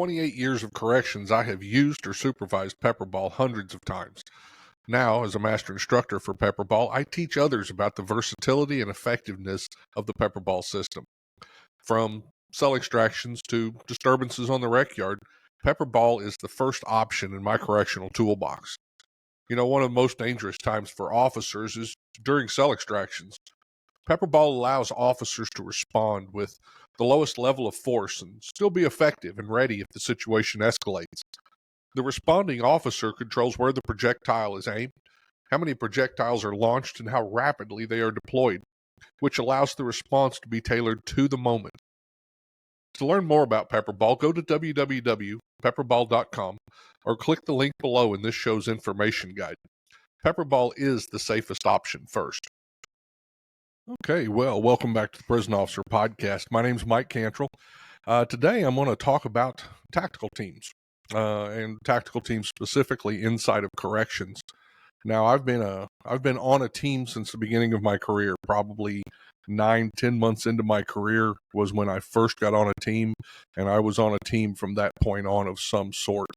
28 years of corrections, I have used or supervised PEPPERBALL hundreds of times. Now, as a master instructor for PEPPERBALL, I teach others about the versatility and effectiveness of the PEPPERBALL system. From cell extractions to disturbances on the rec yard, PEPPERBALL is the first option in my correctional toolbox. You know, one of the most dangerous times for officers is during cell extractions. PEPPERBALL allows officers to respond with the lowest level of force and still be effective and ready if the situation escalates. The responding officer controls where the projectile is aimed, how many projectiles are launched, and how rapidly they are deployed, which allows the response to be tailored to the moment. To learn more about PEPPERBALL, go to www.pepperball.com or click the link below in this show's information guide. PEPPERBALL is the safest option first. Okay, well, welcome back to the Prison Officer Podcast. My name's Mike Cantrell. Today I'm going to talk about tactical teams, and tactical teams specifically inside of corrections. Now, I've been on a team since the beginning of my career. Probably 9-10 months into my career was when I first got on a team, and I was on a team from that point on of some sort.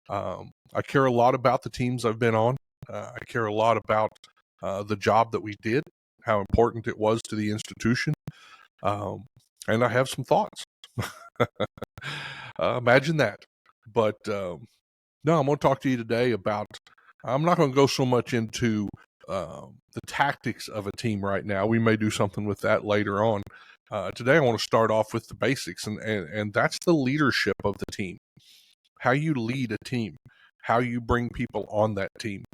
I care a lot about the teams I've been on. I care a lot about the job that we did, how important it was to the institution, and I have some thoughts. Imagine that. But no, I'm going to talk to you today about, I'm not going to go so much into the tactics of a team right now. We may do something with that later on. Today I want to start off with the basics, and that's the leadership of the team. How you lead a team, how you bring people on that team,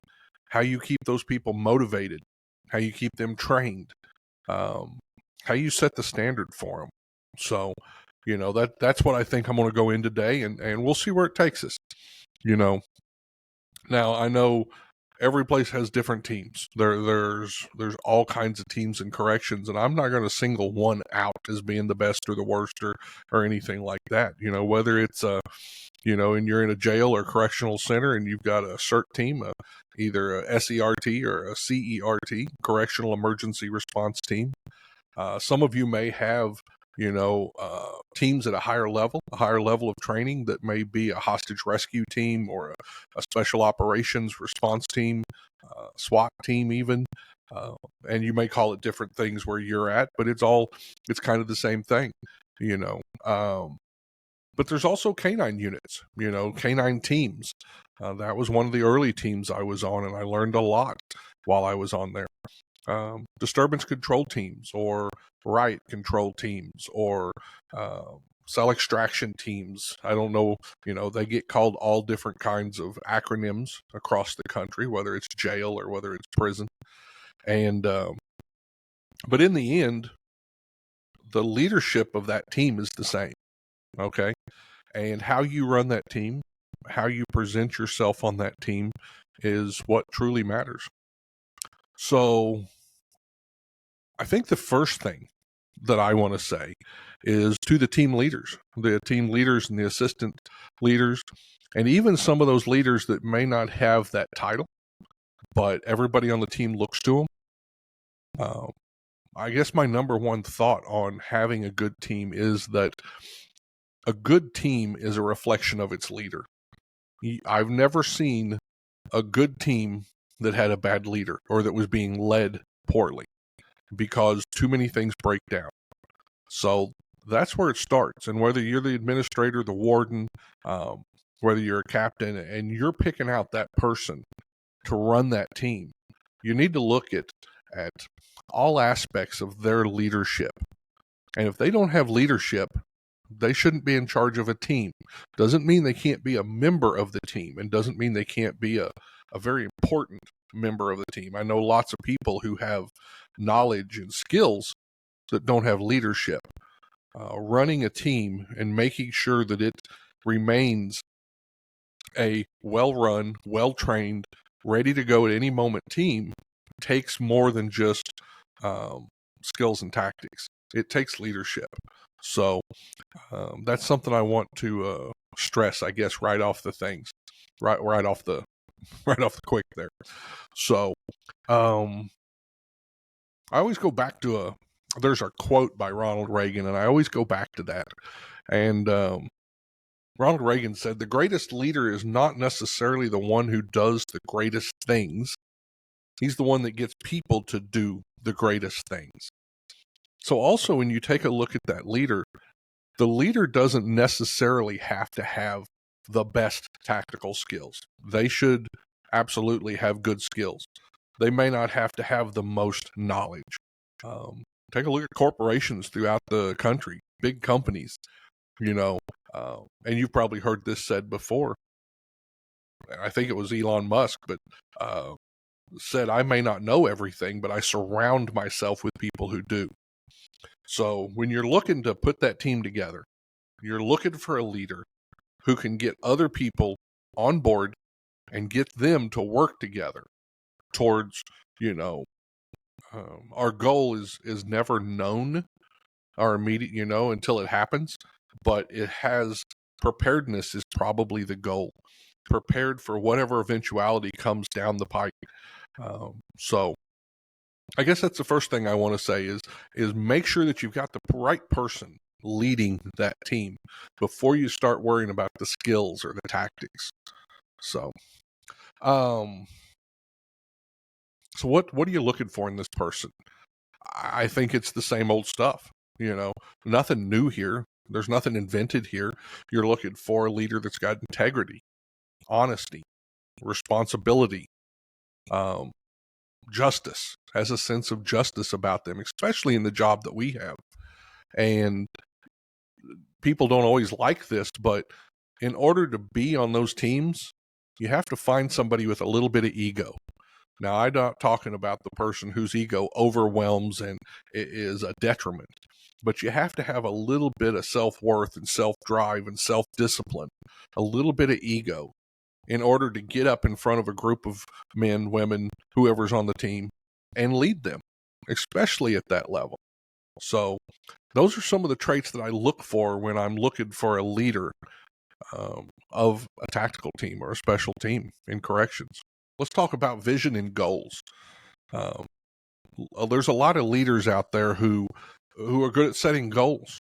how you keep those people motivated, how you keep them trained, how you set the standard for them. So, you know, that's what I think I'm going to go in today, and we'll see where it takes us. You know, now I know every place has different teams. There's all kinds of teams in corrections, and I'm not going to single one out as being the best or the worst or anything like that. You know, whether it's you know, and you're in a jail or correctional center and you've got a CERT team, either a SERT or a CERT, Correctional Emergency Response Team. Some of you may have, you know, teams at a higher level of training that may be a hostage rescue team or a special operations response team, SWAT team even. And you may call it different things where you're at, but it's kind of the same thing, you know. But there's also canine units, you know, canine teams. That was one of the early teams I was on, and I learned a lot while I was on there. Disturbance control teams or riot control teams or cell extraction teams. I don't know, you know, they get called all different kinds of acronyms across the country, whether it's jail or whether it's prison. And but in the end, the leadership of that team is the same. Okay. And how you run that team, how you present yourself on that team is what truly matters. So I think the first thing that I want to say is to the team leaders and the assistant leaders, and even some of those leaders that may not have that title, but everybody on the team looks to them. I guess my number one thought on having a good team is that a good team is a reflection of its leader. I've never seen a good team that had a bad leader or that was being led poorly, because too many things break down. So that's where it starts. And whether you're the administrator, the warden, whether you're a captain, and you're picking out that person to run that team, you need to look at all aspects of their leadership. And if they don't have leadership, they shouldn't be in charge of a team. Doesn't mean they can't be a member of the team, and doesn't mean they can't be a very important member of the team. I know lots of people who have knowledge and skills that don't have leadership. Running a team and making sure that it remains a well-run, well-trained, ready to go at any moment team takes more than just skills and tactics. It takes leadership. So that's something I want to stress, I guess, right off the things, right off the quick there. So I always go back to there's a quote by Ronald Reagan, and I always go back to that. And Ronald Reagan said, the greatest leader is not necessarily the one who does the greatest things. He's the one that gets people to do the greatest things. So also when you take a look at that leader, the leader doesn't necessarily have to have the best tactical skills. They should absolutely have good skills. They may not have to have the most knowledge. Take a look at corporations throughout the country, big companies, and you've probably heard this said before. I think it was Elon Musk, but said, I may not know everything, but I surround myself with people who do. So when you're looking to put that team together, you're looking for a leader who can get other people on board and get them to work together towards, our goal is never known, our immediate, until it happens, but it has preparedness is probably the goal. Prepared for whatever eventuality comes down the pike. So I guess that's the first thing I want to say is make sure that you've got the right person leading that team before you start worrying about the skills or the tactics. So, so what are you looking for in this person? I think it's the same old stuff. Nothing new here. There's nothing invented here. You're looking for a leader that's got integrity, honesty, responsibility, justice, has a sense of justice about them, especially in the job that we have. And people don't always like this, but in order to be on those teams, you have to find somebody with a little bit of ego. Now, I'm not talking about the person whose ego overwhelms and is a detriment, but you have to have a little bit of self-worth and self-drive and self-discipline, a little bit of ego in order to get up in front of a group of men, women, whoever's on the team and lead them, especially at that level. So those are some of the traits that I look for when I'm looking for a leader of a tactical team or a special team in corrections. Let's talk about vision and goals. There's a lot of leaders out there who are good at setting goals.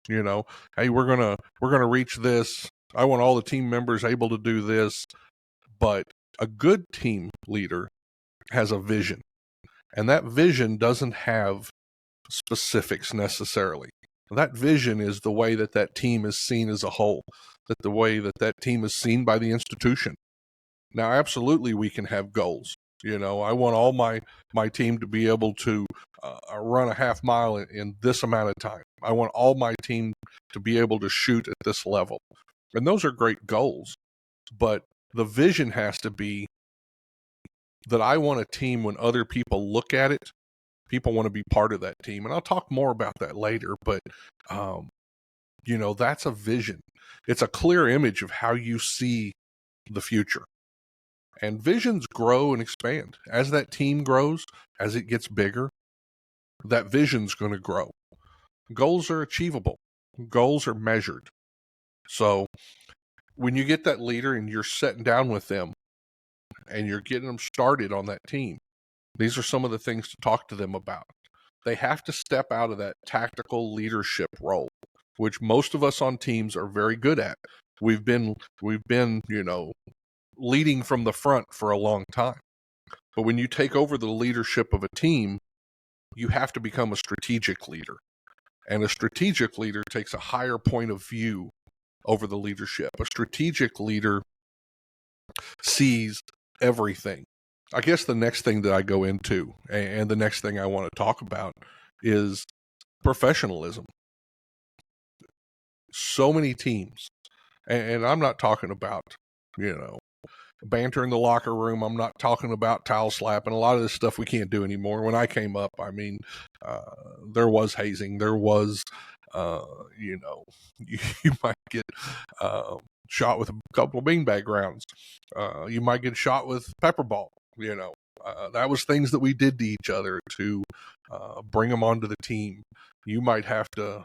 Hey, we're gonna reach this. I want all the team members able to do this. But a good team leader has a vision, and that vision doesn't have specifics necessarily. That vision is the way that team is seen as a whole, that the way that team is seen by the institution. Now, absolutely, we can have goals. I want all my team to be able to run a half mile in this amount of time. I want all my team to be able to shoot at this level. And those are great goals. But the vision has to be that I want a team when other people look at it, people want to be part of that team. And I'll talk more about that later, but, that's a vision. It's a clear image of how you see the future. And visions grow and expand. As that team grows, as it gets bigger, that vision's going to grow. Goals are achievable. Goals are measured. So when you get that leader and you're sitting down with them and you're getting them started on that team, these are some of the things to talk to them about. They have to step out of that tactical leadership role, which most of us on teams are very good at. We've been, leading from the front for a long time. But when you take over the leadership of a team, you have to become a strategic leader. And a strategic leader takes a higher point of view over the leadership. A strategic leader sees everything. I guess the next thing that I go into and the next thing I want to talk about is professionalism. So many teams, and I'm not talking about, banter in the locker room. I'm not talking about towel slapping. A lot of this stuff we can't do anymore. When I came up, there was hazing. There was, you might get shot with a couple of beanbag rounds. You might get shot with PEPPERBALL. That was things that we did to each other to bring them onto the team. You might have to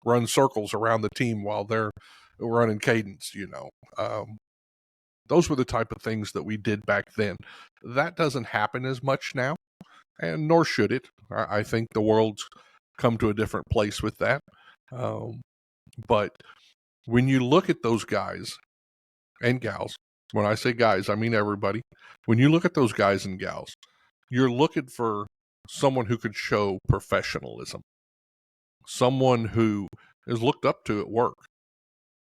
run circles around the team while they're running cadence, those were the type of things that we did back then. That doesn't happen as much now, and nor should it. I think the world's come to a different place with that. But When you look at those guys and gals, when I say guys, I mean everybody. When you look at those guys and gals, you're looking for someone who could show professionalism, someone who is looked up to at work.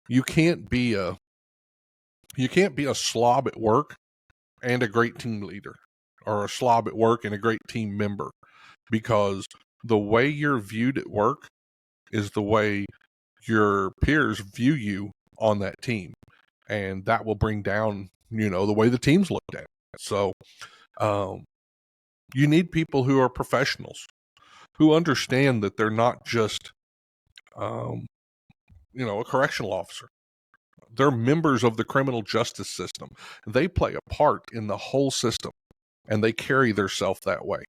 You can't be a slob at work and a great team leader, or a slob at work and a great team member, because the way you're viewed at work is the way your peers view you on that team, and that will bring down, the way the team's looked at. So you need people who are professionals, who understand that they're not just a correctional officer. They're members of the criminal justice system. They play a part in the whole system, and they carry themselves that way.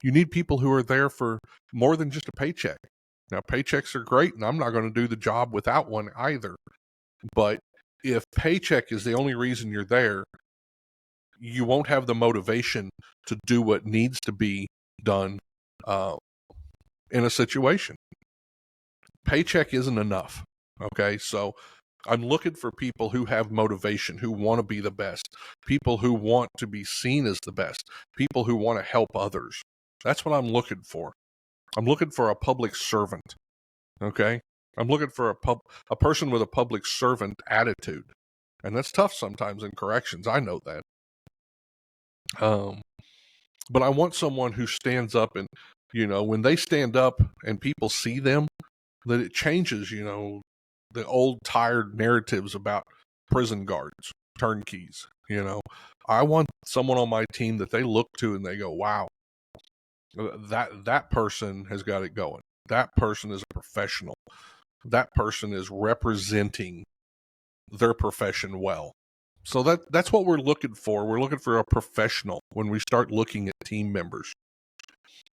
You need people who are there for more than just a paycheck. Now, paychecks are great, and I'm not going to do the job without one either. But if paycheck is the only reason you're there, you won't have the motivation to do what needs to be done in a situation. Paycheck isn't enough. Okay, so I'm looking for people who have motivation, who want to be the best, people who want to be seen as the best, people who want to help others. That's what I'm looking for. I'm looking for a public servant. Okay, I'm looking for a person with a public servant attitude, and that's tough sometimes in corrections. I know that. But I want someone who stands up, and when they stand up and people see them, that it changes, the old tired narratives about prison guards, turnkeys. I want someone on my team that they look to and they go, wow, that person has got it going. That person is a professional. That person is representing their profession well. So that's what we're looking for. We're looking for a professional when we start looking at team members.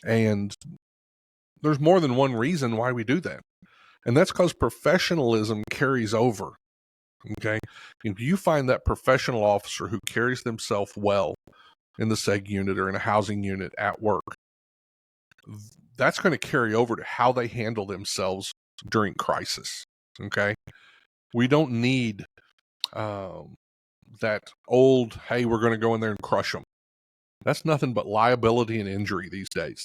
And there's more than one reason why we do that. And that's because professionalism carries over. Okay? If you find that professional officer who carries themselves well in the seg unit or in a housing unit at work, that's going to carry over to how they handle themselves during crisis. Okay? We don't need that old, hey, we're going to go in there and crush them. That's nothing but liability and injury these days.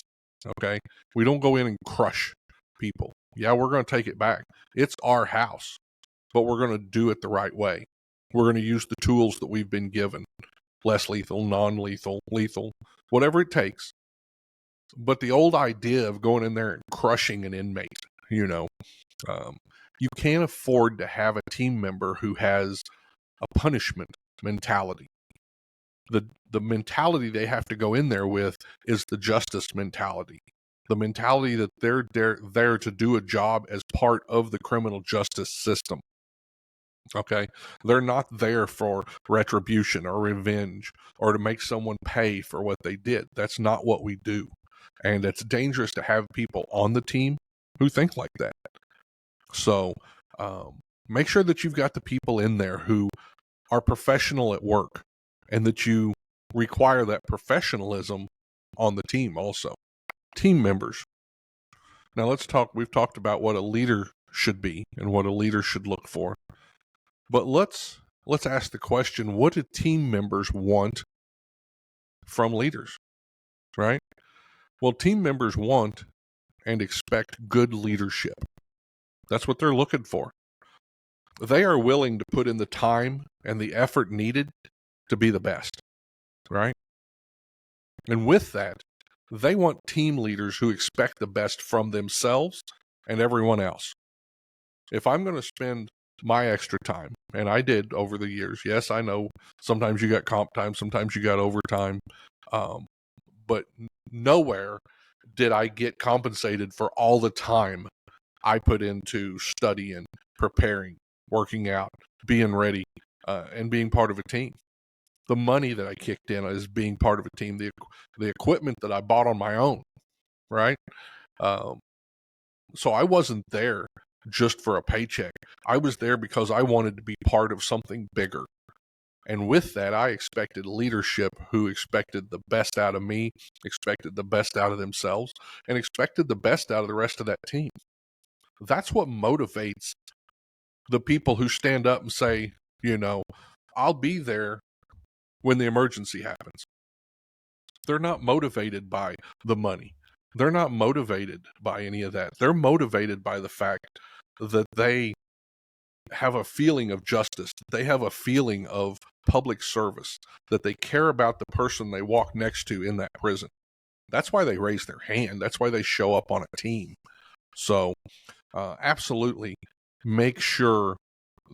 Okay? We don't go in and crush people. Yeah, we're going to take it back. It's our house, but we're going to do it the right way. We're going to use the tools that we've been given. Less lethal, non-lethal, lethal, whatever it takes. But the old idea of going in there and crushing an inmate, you can't afford to have a team member who has a punishment mentality. The mentality they have to go in there with is the justice mentality. The mentality that they're there to do a job as part of the criminal justice system. Okay? They're not there for retribution or revenge or to make someone pay for what they did. That's not what we do. And it's dangerous to have people on the team who think like that. So make sure that you've got the people in there who are professional at work, and that you require that professionalism on the team also. Team members. Now we've talked about what a leader should be and what a leader should look for. But let's ask the question, what do team members want from leaders? Right? Well, team members want and expect good leadership. That's what they're looking for. They are willing to put in the time and the effort needed to be the best, right? And with that, they want team leaders who expect the best from themselves and everyone else. If I'm going to spend my extra time, and I did over the years, yes, I know sometimes you got comp time, sometimes you got overtime, but nowhere did I get compensated for all the time I put into studying, preparing, working out, being ready, and being part of a team. The money that I kicked in is being part of a team. The equipment that I bought on my own, right? So I wasn't there just for a paycheck. I was there because I wanted to be part of something bigger. And with that, I expected leadership who expected the best out of me, expected the best out of themselves, and expected the best out of the rest of that team. That's what motivates the people who stand up and say, I'll be there when the emergency happens. They're not motivated by the money. They're not motivated by any of that. They're motivated by the fact that they have a feeling of justice. They have a feeling of public service, that they care about the person they walk next to in that prison. That's why they raise their hand. That's why they show up on a team. So absolutely make sure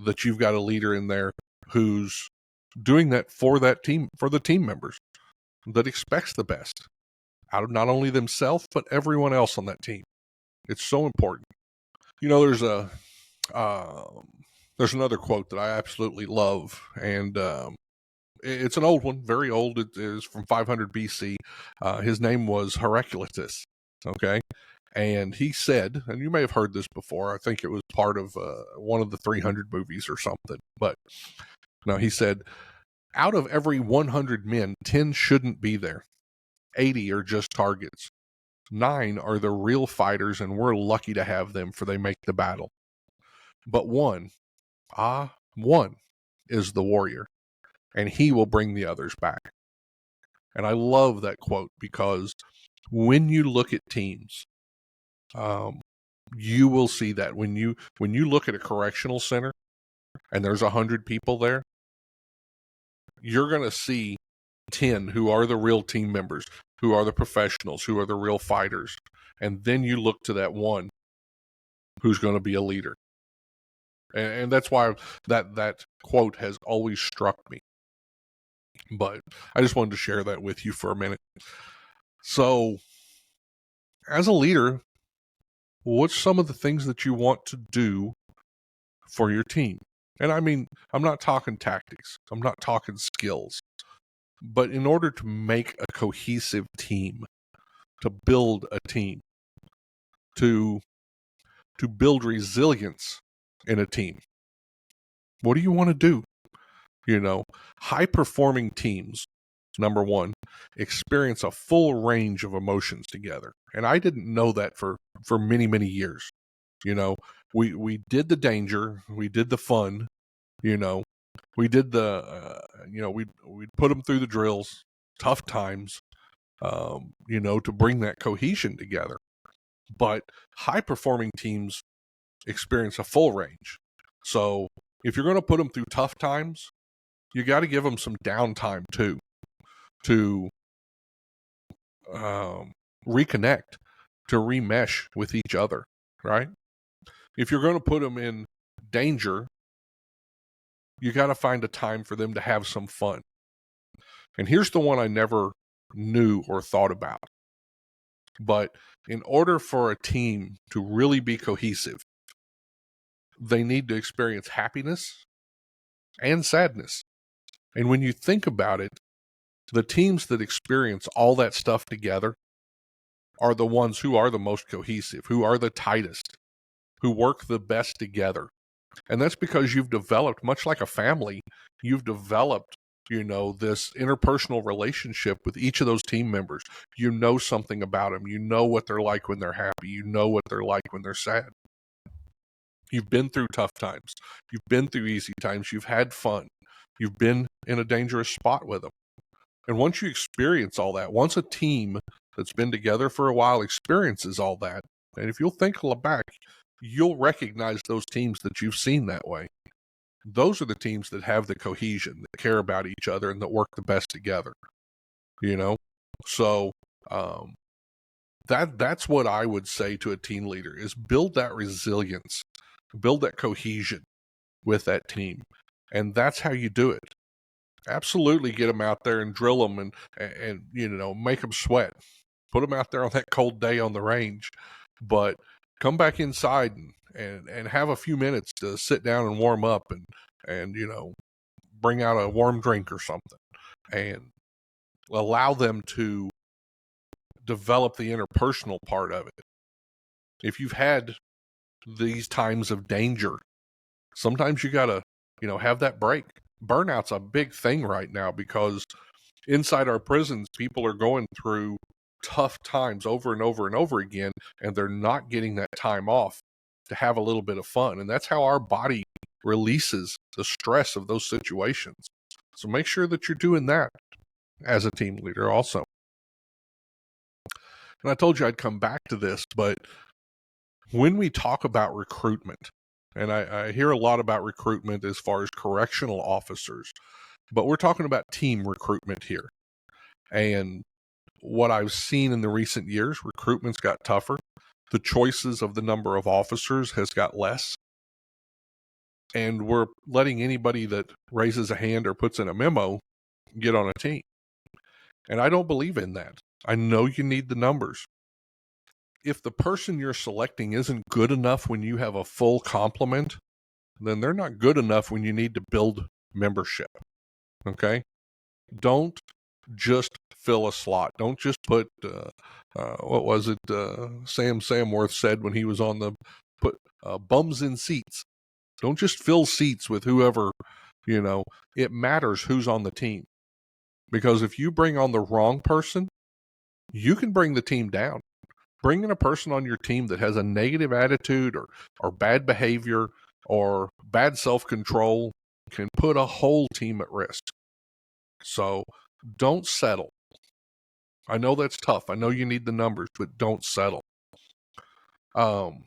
that you've got a leader in there who's doing that for that team, for the team members, that expects the best out of not only themselves, but everyone else on that team. It's so important. There's another quote that I absolutely love, and it's an old one, very old. It is from 500 BC. His name was Heraclitus, okay? And he said, and you may have heard this before, I think it was part of one of the 300 movies or something, but no, he said, out of every 100 men, 10 shouldn't be there. 80 are just targets. 9 are the real fighters, and we're lucky to have them, for they make the battle. But one is the warrior, and he will bring the others back. And I love that quote, because when you look at teams, you will see that when you look at a correctional center and there's 100 people there, you're going to see 10 who are the real team members, who are the professionals, who are the real fighters. And then you look to that one who's going to be a leader. And that's why that quote has always struck me. But I just wanted to share that with you for a minute. So, as a leader, what's some of the things that you want to do for your team? And I mean, I'm not talking tactics. I'm not talking skills. But in order to make a cohesive team, to build a team, to build resilience in a team, what do you want to do? High-performing teams, number one, experience a full range of emotions together. And I didn't know that for many, many years. We did the danger, we did the fun, we did the, we'd put them through the drills, tough times, to bring that cohesion together. But high-performing teams experience a full range. So if you're going to put them through tough times, you got to give them some downtime too, to reconnect, to remesh with each other, right? If you're going to put them in danger, you got to find a time for them to have some fun. And here's the one I never knew or thought about. But in order for a team to really be cohesive, they need to experience happiness and sadness. And when you think about it, the teams that experience all that stuff together are the ones who are the most cohesive, who are the tightest, who work the best together. And that's because you've developed, much like a family, you've developed, this interpersonal relationship with each of those team members. You know something about them. You know what they're like when they're happy. You know what they're like when they're sad. You've been through tough times. You've been through easy times. You've had fun. You've been in a dangerous spot with them. And once you experience all that, once a team that's been together for a while experiences all that, and if you'll think back, you'll recognize those teams that you've seen that way. Those are the teams that have the cohesion, that care about each other, and that work the best together. So that's what I would say to a team leader, is build that resilience, build that cohesion with that team. And that's how you do it. Absolutely get them out there and drill them and make them sweat. Put them out there on that cold day on the range. But come back inside and have a few minutes to sit down and warm up and bring out a warm drink or something and allow them to develop the interpersonal part of it. If you've had these times of danger, sometimes you got to, have that break. Burnout's a big thing right now, because inside our prisons, people are going through tough times over and over and over again, and they're not getting that time off to have a little bit of fun. And that's how our body releases the stress of those situations. So make sure that you're doing that as a team leader also. And I told you I'd come back to this, but when we talk about recruitment, and I hear a lot about recruitment as far as correctional officers, but we're talking about team recruitment here. And what I've seen in the recent years, recruitment's got tougher. The choices of the number of officers has got less. And we're letting anybody that raises a hand or puts in a memo get on a team. And I don't believe in that. I know you need the numbers. If the person you're selecting isn't good enough when you have a full complement, then they're not good enough when you need to build membership. Okay? Don't just fill a slot. Don't just put, what was it Sam Samworth said when he was on the, put bums in seats. Don't just fill seats with whoever, it matters who's on the team. Because if you bring on the wrong person, you can bring the team down. Bringing a person on your team that has a negative attitude or bad behavior or bad self-control can put a whole team at risk. So don't settle. I know that's tough. I know you need the numbers, but don't settle. One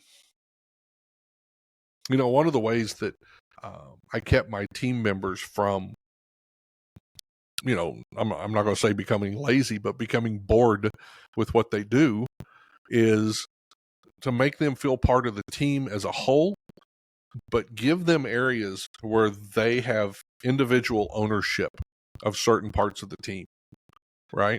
of the ways that I kept my team members from, I'm not going to say becoming lazy, but becoming bored with what they do, is to make them feel part of the team as a whole, but give them areas where they have individual ownership of certain parts of the team, right?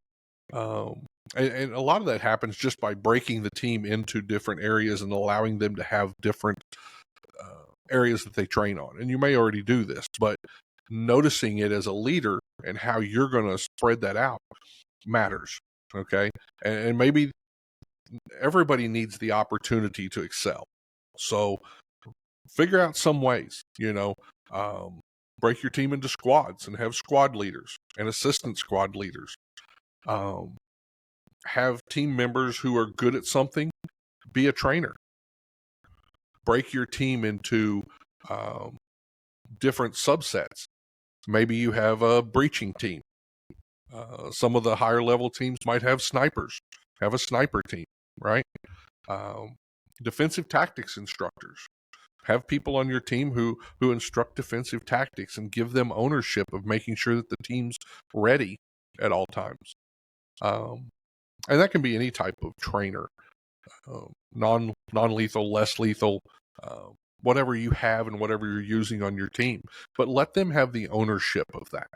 And a lot of that happens just by breaking the team into different areas and allowing them to have different areas that they train on. And you may already do this, but noticing it as a leader and how you're going to spread that out matters, okay? And maybe everybody needs the opportunity to excel. So figure out some ways, break your team into squads and have squad leaders and assistant squad leaders. Have team members who are good at something be a trainer. Break your team into different subsets. Maybe you have a breaching team. Some of the higher level teams might have snipers. Have a sniper team, right? Defensive tactics instructors. Have people on your team who instruct defensive tactics and give them ownership of making sure that the team's ready at all times. And that can be any type of trainer, non-lethal, less lethal, whatever you have and whatever you're using on your team. But let them have the ownership of that.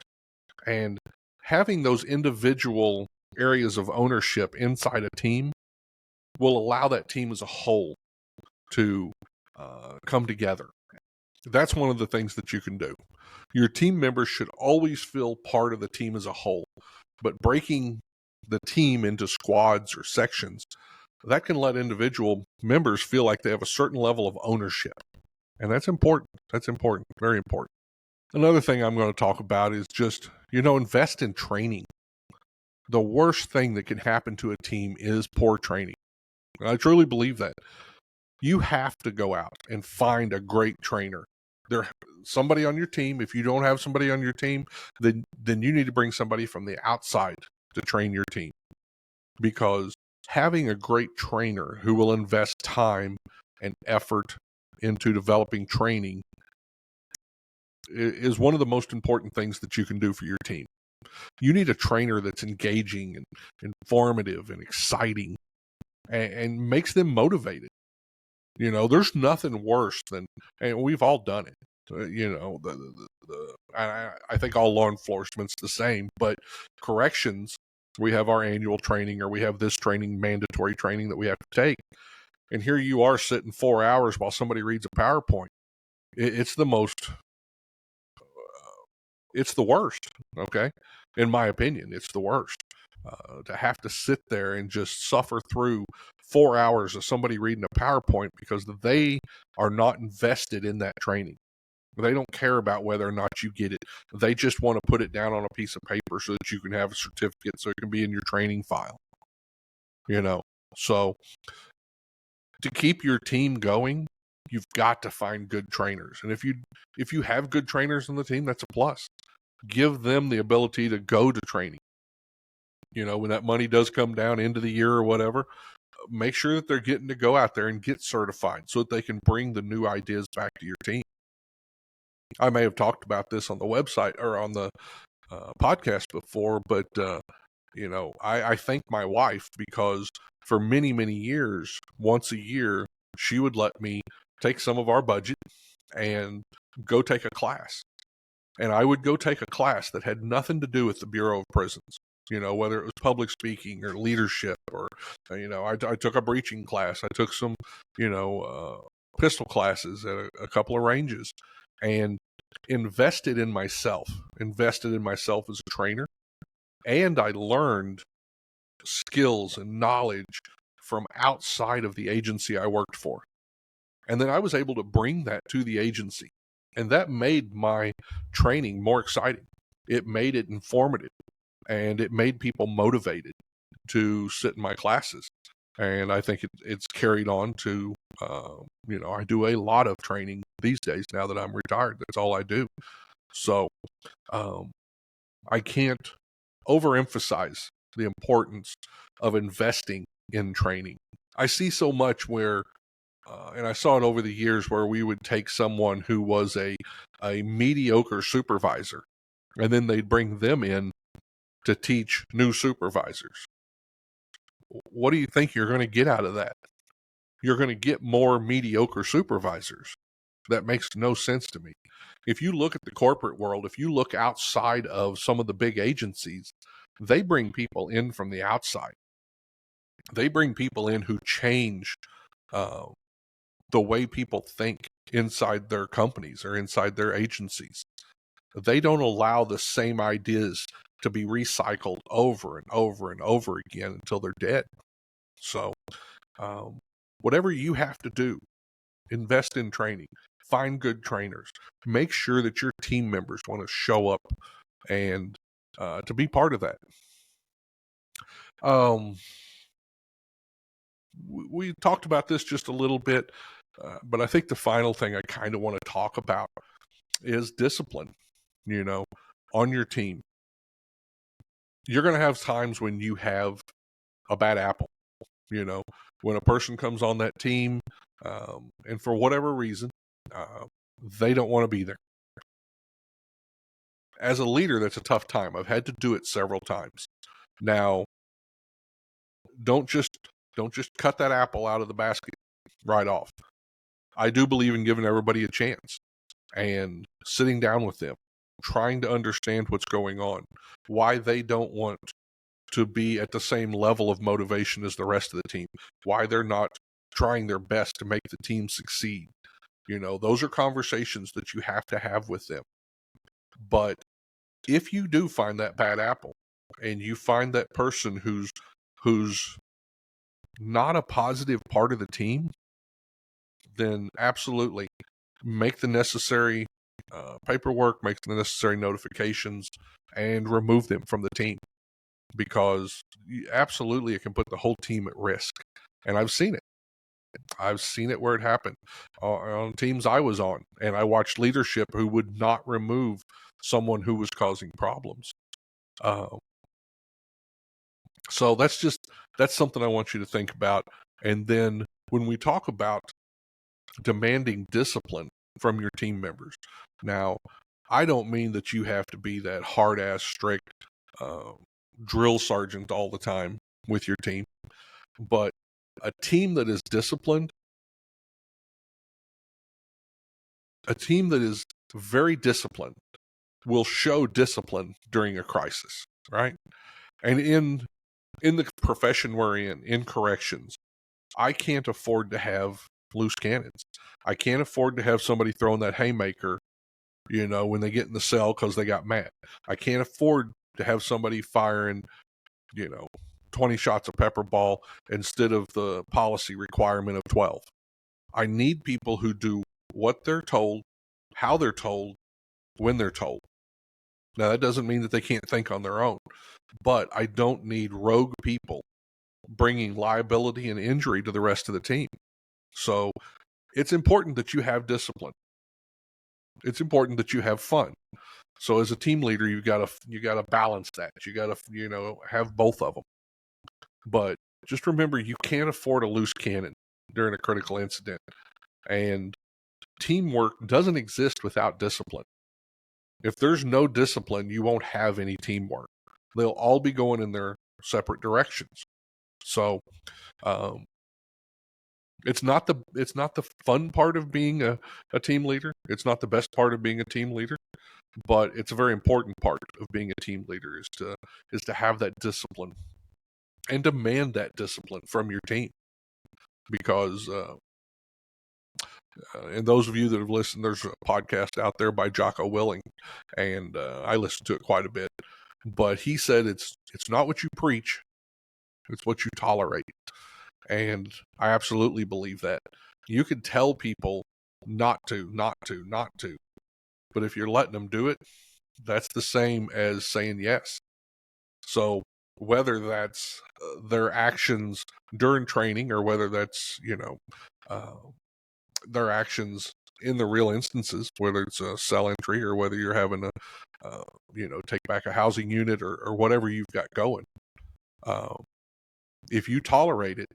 And having those individual areas of ownership inside a team will allow that team as a whole to come together. That's one of the things that you can do. Your team members should always feel part of the team as a whole, but breaking the team into squads or sections, that can let individual members feel like they have a certain level of ownership. And that's important. That's important. Very important. Another thing I'm going to talk about is just, invest in training. The worst thing that can happen to a team is poor training. I truly believe that. You have to go out and find a great trainer. Somebody on your team. If you don't have somebody on your team, then you need to bring somebody from the outside to train your team. Because having a great trainer who will invest time and effort into developing training is one of the most important things that you can do for your team. You need a trainer that's engaging and informative and exciting and makes them motivated. There's nothing worse than, and we've all done it. I think all law enforcement's the same, but corrections, we have our annual training, or we have this training, mandatory training that we have to take. And here you are sitting 4 hours while somebody reads a PowerPoint. It's the worst, okay? In my opinion, it's the worst. To have to sit there and just suffer through 4 hours of somebody reading a PowerPoint because they are not invested in that training. They don't care about whether or not you get it. They just want to put it down on a piece of paper so that you can have a certificate so it can be in your training file. So to keep your team going, you've got to find good trainers. And if you have good trainers on the team, that's a plus. Give them the ability to go to training. When that money does come down into the year or whatever, make sure that they're getting to go out there and get certified so that they can bring the new ideas back to your team. I may have talked about this on the website or on the podcast before, but I thank my wife because for many, many years, once a year, she would let me take some of our budget and go take a class. And I would go take a class that had nothing to do with the Bureau of Prisons, whether it was public speaking or leadership or, I took a breaching class. I took some, pistol classes at a couple of ranges and invested in myself as a trainer. And I learned skills and knowledge from outside of the agency I worked for. And then I was able to bring that to the agency. And that made my training more exciting. It made it informative. And it made people motivated to sit in my classes. And I think it's carried on to, I do a lot of training these days now that I'm retired. That's all I do. So I can't overemphasize the importance of investing in training. I see so much where, and I saw it over the years, where we would take someone who was a mediocre supervisor, and then they'd bring them in to teach new supervisors. What do you think you're going to get out of that? You're going to get more mediocre supervisors. That makes no sense to me. If you look at the corporate world, if you look outside of some of the big agencies, they bring people in from the outside. They bring people in who change the way people think inside their companies or inside their agencies. They don't allow the same ideas to be recycled over and over and over again until they're dead. So whatever you have to do, invest in training, find good trainers, make sure that your team members want to show up and to be part of that. We talked about this just a little bit, but I think the final thing I kind of want to talk about is discipline, on your team. You're going to have times when you have a bad apple, when a person comes on that team and for whatever reason, they don't want to be there. As a leader, that's a tough time. I've had to do it several times. Now, don't just cut that apple out of the basket right off. I do believe in giving everybody a chance and sitting down with them, trying to understand what's going on, why they don't want to be at the same level of motivation as the rest of the team, why they're not trying their best to make the team succeed. Those are conversations that you have to have with them. But if you do find that bad apple and you find that person who's not a positive part of the team, then absolutely make the necessary paperwork, make the necessary notifications, and remove them from the team, because absolutely it can put the whole team at risk. And I've seen it. I've seen it where it happened on teams I was on, and I watched leadership who would not remove someone who was causing problems. So that's something I want you to think about. And then when we talk about demanding discipline from your team members, now, I don't mean that you have to be that hard-ass, strict drill sergeant all the time with your team, but a team that is disciplined, a team that is very disciplined will show discipline during a crisis, right? And in the profession we're in corrections, I can't afford to have loose cannons. I can't afford to have somebody throwing that haymaker, when they get in the cell because they got mad. I can't afford to have somebody firing, 20 shots of PEPPERBALL instead of the policy requirement of 12. I need people who do what they're told, how they're told, when they're told. Now, that doesn't mean that they can't think on their own, but I don't need rogue people bringing liability and injury to the rest of the team. So it's important that you have discipline. It's important that you have fun. So as a team leader, you gotta balance that. You gotta have both of them. But just remember, you can't afford a loose cannon during a critical incident, and teamwork doesn't exist without discipline. If there's no discipline, you won't have any teamwork. They'll all be going in their separate directions. So it's not the fun part of being a team leader. It's not the best part of being a team leader, but it's a very important part of being a team leader is to have that discipline and demand that discipline from your team. Because and those of you that have listened, there's a podcast out there by Jocko Willing, and I listen to it quite a bit. But he said it's not what you preach, it's what you tolerate. And I absolutely believe that. You can tell people not to. But if you're letting them do it, that's the same as saying yes. So whether that's their actions during training or whether that's, their actions in the real instances, whether it's a cell entry or whether you're having to, take back a housing unit or whatever you've got going. If you tolerate it,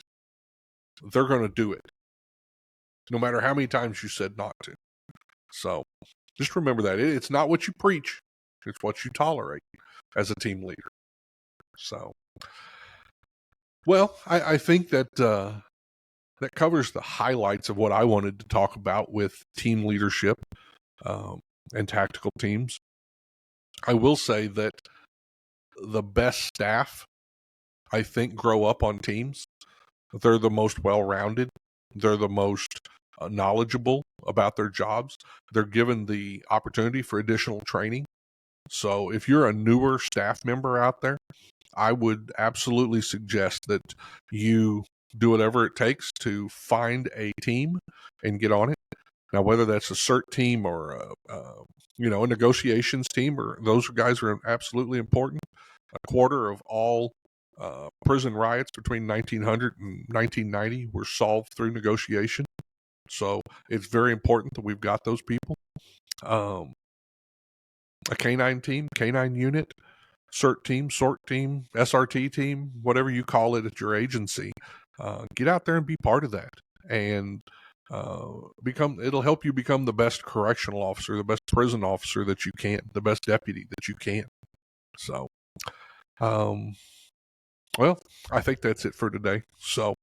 they're going to do it, no matter how many times you said not to. So just remember that. It's not what you preach, it's what you tolerate as a team leader. So, well, I think that that covers the highlights of what I wanted to talk about with team leadership and tactical teams. I will say that the best staff, I think, grow up on teams. They're the most well-rounded. They're the most knowledgeable about their jobs. They're given the opportunity for additional training. So if you're a newer staff member out there, I would absolutely suggest that you do whatever it takes to find a team and get on it. Now, whether that's a CERT team or a negotiations team, or those guys are absolutely important. A quarter of all prison riots between 1900 and 1990 were solved through negotiation. So it's very important that we've got those people. A canine team, canine unit, CERT team, SORT team, SRT team, whatever you call it at your agency. Get out there and be part of that, and it'll help you become the best correctional officer, the best prison officer that you can, the best deputy that you can. So, well, I think that's it for today. So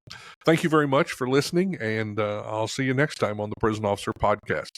thank you very much for listening, and I'll see you next time on the Prison Officer Podcast.